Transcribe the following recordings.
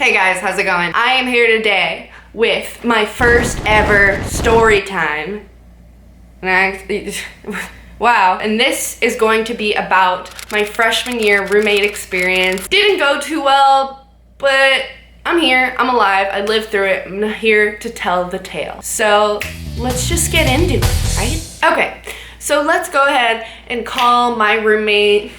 Hey guys, how's it going? I am here today with my first ever story time. Wow. And this is going to be about my freshman year roommate experience. Didn't go too well, but I'm here, I'm alive, I lived through it. I'm here to tell the tale. So let's just get into it, right? Okay, so let's go ahead and call my roommate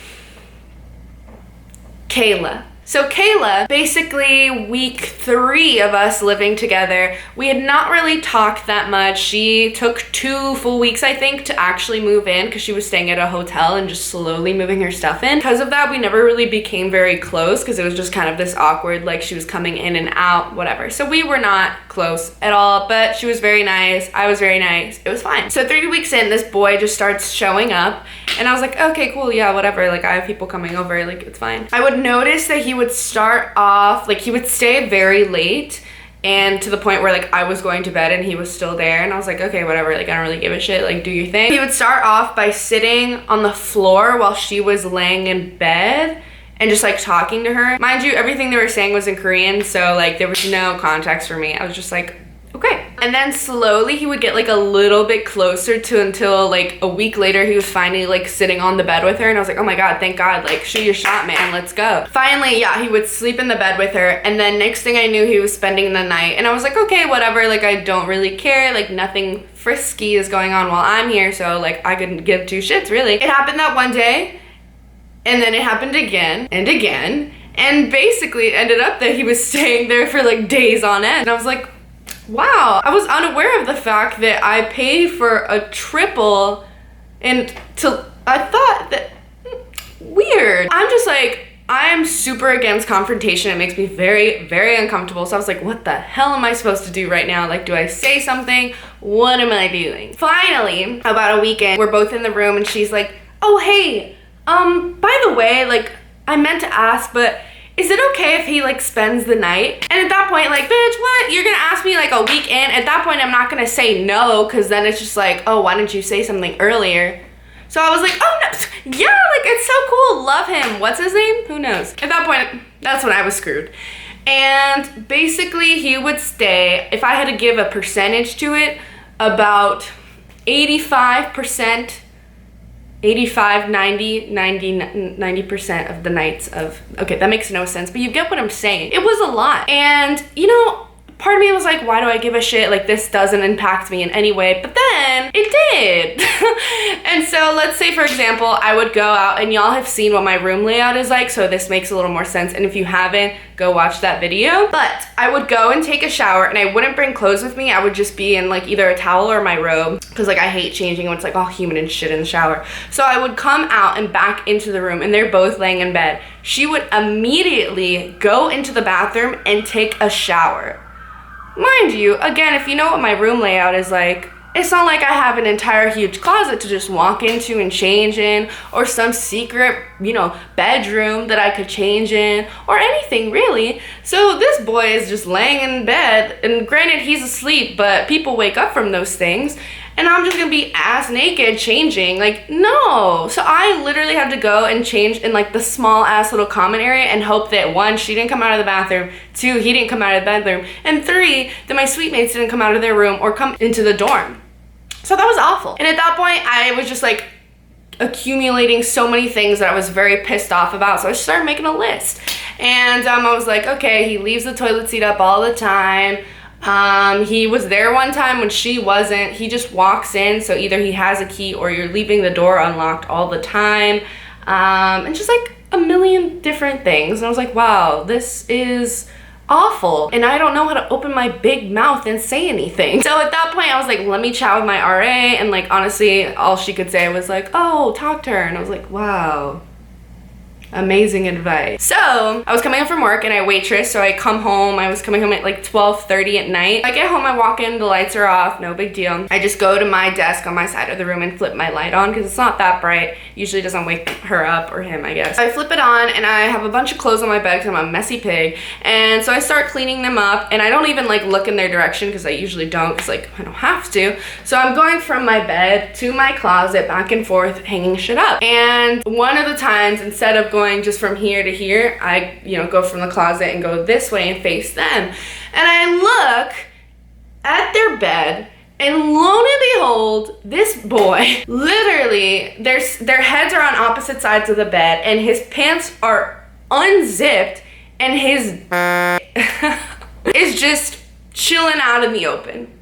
Kayla. So Kayla, basically week 3 of us living together, we had not really talked that much. She took 2 full weeks, I think, to actually move in because she was staying at a hotel and just slowly moving her stuff in. Because of that, we never really became very close because it was just kind of this awkward, like she was coming in and out, whatever. So we were not close at all, but she was very nice. I was very nice. It was fine. So 3 weeks in, this boy just starts showing up and I was like, okay, cool, yeah, whatever. Like I have people coming over, like it's fine. I would notice that he would start off, like he would stay very late and to the point where like I was going to bed and he was still there and I was like, okay, whatever, like I don't really give a shit, like do your thing. He would start off by sitting on the floor while she was laying in bed and just like talking to her. Mind you, everything they were saying was in Korean, so like there was no context for me. I was just like, okay. And then slowly he would get like a little bit closer to until like a week later he was finally like sitting on the bed with her and I was like, oh my god, thank god, like shoot your shot, man, let's go. Finally, yeah, he would sleep in the bed with her and then next thing I knew he was spending the night and I was like, okay, whatever, like I don't really care, like nothing frisky is going on while I'm here, so like I couldn't give 2 shits really. It happened that one day and then it happened again and again and basically it ended up that he was staying there for like days on end and I was like, wow, I was unaware of the fact that I paid for a triple and I thought that, weird. I'm just like, I am super against confrontation. It makes me very, very uncomfortable. So I was like, what the hell am I supposed to do right now? Like, do I say something? What am I doing? Finally, about a weekend, we're both in the room and she's like, oh, hey, by the way, like, I meant to ask, but is it okay if he like spends the night? And at that point, like, bitch, what? You're gonna ask me like a week in? At that point, I'm not gonna say no, because then it's just like, oh, why didn't you say something earlier? So I was like, oh no, yeah, like it's so cool, love him. What's his name? Who knows? At that point, that's when I was screwed. And basically he would stay, if I had to give a percentage to it, about 85%, 85, 90% of the nights of, okay, that makes no sense, but you get what I'm saying. It was a lot. And, you know, part of me was like, why do I give a shit? Like, this doesn't impact me in any way. But then it did. And so let's say, for example, I would go out and y'all have seen what my room layout is like, so this makes a little more sense. And if you haven't, go watch that video. But I would go and take a shower and I wouldn't bring clothes with me. I would just be in like either a towel or my robe because like I hate changing when it's like all humid and shit in the shower. So I would come out and back into the room and they're both laying in bed. She would immediately go into the bathroom and take a shower. Mind you, again, if you know what my room layout is like, it's not like I have an entire huge closet to just walk into and change in, or some secret, you know, bedroom that I could change in, or anything really. So this boy is just laying in bed, and granted he's asleep, but people wake up from those things, and I'm just gonna be ass naked changing, like, no. So I literally had to go and change in like the small ass little common area and hope that 1, she didn't come out of the bathroom, 2, he didn't come out of the bedroom, and 3, that my suite mates didn't come out of their room or come into the dorm. So that was awful. And at that point, I was just like accumulating so many things that I was very pissed off about. So I started making a list. And I was like, okay, he leaves the toilet seat up all the time. He was there one time when she wasn't. He just walks in, so either he has a key or you're leaving the door unlocked all the time. And just like a million different things. And I was like, wow, this is awful. And I don't know how to open my big mouth and say anything. So at that point, I was like, let me chat with my RA. And like, honestly, all she could say was like, oh, talk to her. And I was like, wow. Amazing advice. So I was coming home from work and I waitress, so I come home. I was coming home at like 12:30 at night. I get home, I walk in, the lights are off, no big deal. I just go to my desk on my side of the room and flip my light on because it's not that bright. Usually doesn't wake her up or him, I guess. I flip it on and I have a bunch of clothes on my bed because I'm a messy pig. And so I start cleaning them up and I don't even like look in their direction because I usually don't because like I don't have to. So I'm going from my bed to my closet back and forth hanging shit up. And one of the times, instead of going going just from here to here, I, go from the closet and go this way and face them. And I look at their bed, and lo and behold, this boy, literally, their heads are on opposite sides of the bed, and his pants are unzipped, and his is just chilling out in the open.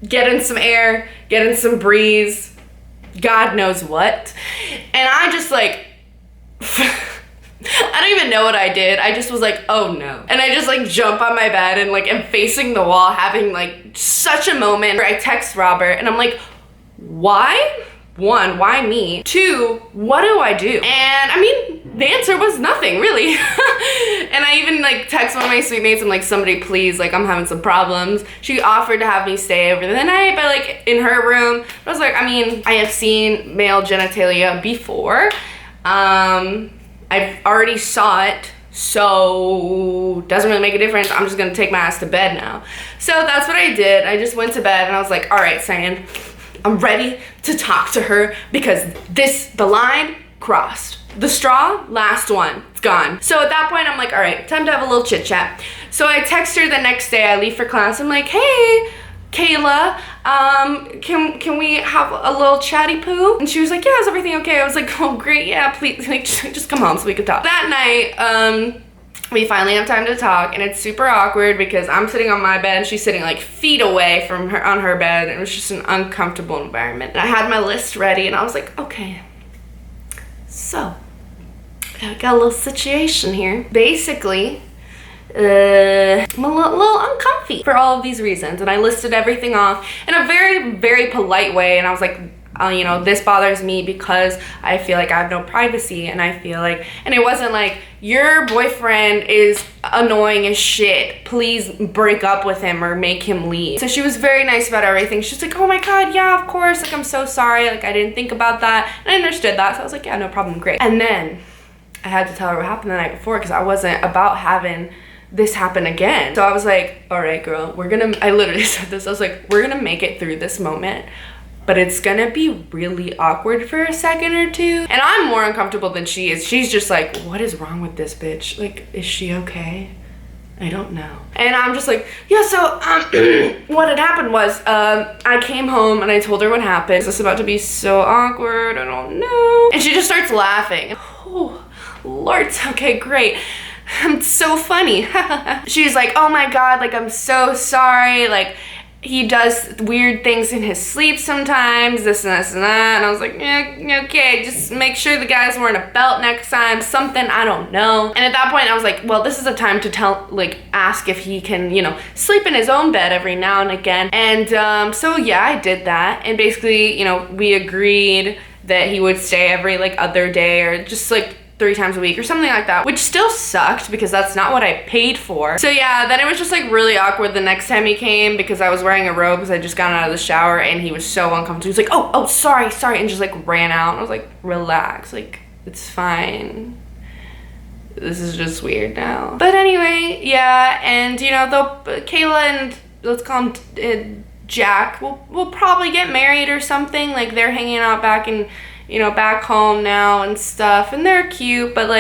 Getting some air, getting some breeze, God knows what. And I just like, I don't even know what I did. I just was like, oh no. And I just like jump on my bed and like am facing the wall, having like such a moment where I text Robert and I'm like, why? One, why me? Two, what do I do? And I mean, the answer was nothing really. And I even like text one of my suite mates, I'm like, somebody please, like I'm having some problems. She offered to have me stay over the night, but like in her room. I was like, I mean, I have seen male genitalia before. I've already saw it, so doesn't really make a difference. I'm just gonna take my ass to bed now. So that's what I did. I just went to bed and I was like, all right, Cyan, I'm ready to talk to her because the line crossed. The straw, last one, it's gone. So at that point, I'm like, all right, time to have a little chit chat. So I text her the next day, I leave for class. I'm like, hey, Kayla, can we have a little chatty poo? And she was like, yeah, is everything okay? I was like, oh great, yeah, please, like, just come home so we could talk. That night, we finally have time to talk, and it's super awkward because I'm sitting on my bed and she's sitting like feet away from her on her bed, and it was just an uncomfortable environment. And I had my list ready and I was like, okay, so I got a little situation here. Basically, I'm a little uncomfy for all of these reasons, and I listed everything off in a very, very polite way, and I was like, this bothers me because I feel like I have no privacy, and I feel like, and it wasn't like, your boyfriend is annoying as shit, please break up with him or make him leave. So she was very nice about everything. She's like, oh my god, yeah, of course, like I'm so sorry, like I didn't think about that, and I understood that, so I was like, yeah, no problem, great. And then I had to tell her what happened the night before because I wasn't about having this happen again. So I was like, all right, girl, I literally said this, I was like, we're gonna make it through this moment, but it's gonna be really awkward for a second or two. And I'm more uncomfortable than she is. She's just like, what is wrong with this bitch? Like, is she okay? I don't know. And I'm just like, yeah, so what had happened was I came home and I told her what happened. Is this about to be so awkward? I don't know. And she just starts laughing. Oh, Lord, okay, great. I'm so funny. She's like, oh my god, like I'm so sorry, like he does weird things in his sleep sometimes, this and this and that. And I was like, yeah, okay, just make sure the guy's wearing a belt next time, something, I don't know. And at that point I was like, well, this is a time to ask if he can, sleep in his own bed every now and again. And so yeah, I did that. And basically, we agreed that he would stay every other day, or just 3 times a week or something like that, which still sucked because that's not what I paid for. So yeah, then it was just really awkward the next time he came because I was wearing a robe because I just got out of the shower, and he was so uncomfortable. He was like, oh, sorry, and just ran out. And I was like, relax, it's fine. This is just weird now. But anyway, yeah, and though Kayla and let's call him Jack will probably get married or something. They're hanging out back in back home now and stuff, and they're cute, but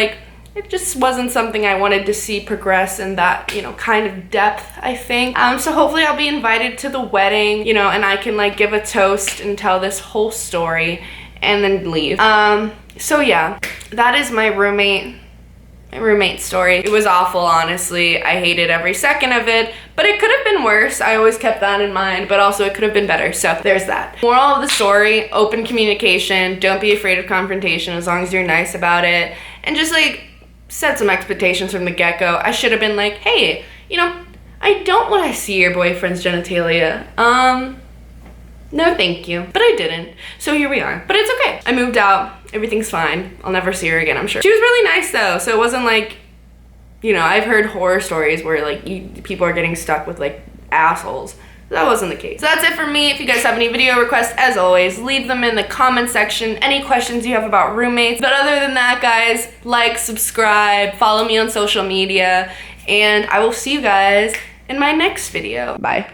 it just wasn't something I wanted to see progress in that, kind of depth, I think. So hopefully I'll be invited to the wedding, and I can give a toast and tell this whole story and then leave. So yeah, that is my roommate story. It was awful, honestly. I hated every second of it, but it could have been worse. I always kept that in mind, but also it could have been better. So there's that. Moral of the story, open communication. Don't be afraid of confrontation as long as you're nice about it. And just set some expectations from the get-go. I should have been like, hey, I don't want to see your boyfriend's genitalia. No thank you. But I didn't. So here we are. But it's okay. I moved out. Everything's fine. I'll never see her again, I'm sure. She was really nice though, so it wasn't I've heard horror stories where people are getting stuck with assholes. That wasn't the case. So that's it for me. If you guys have any video requests, as always, leave them in the comment section. Any questions you have about roommates. But other than that, guys, subscribe, follow me on social media, and I will see you guys in my next video. Bye.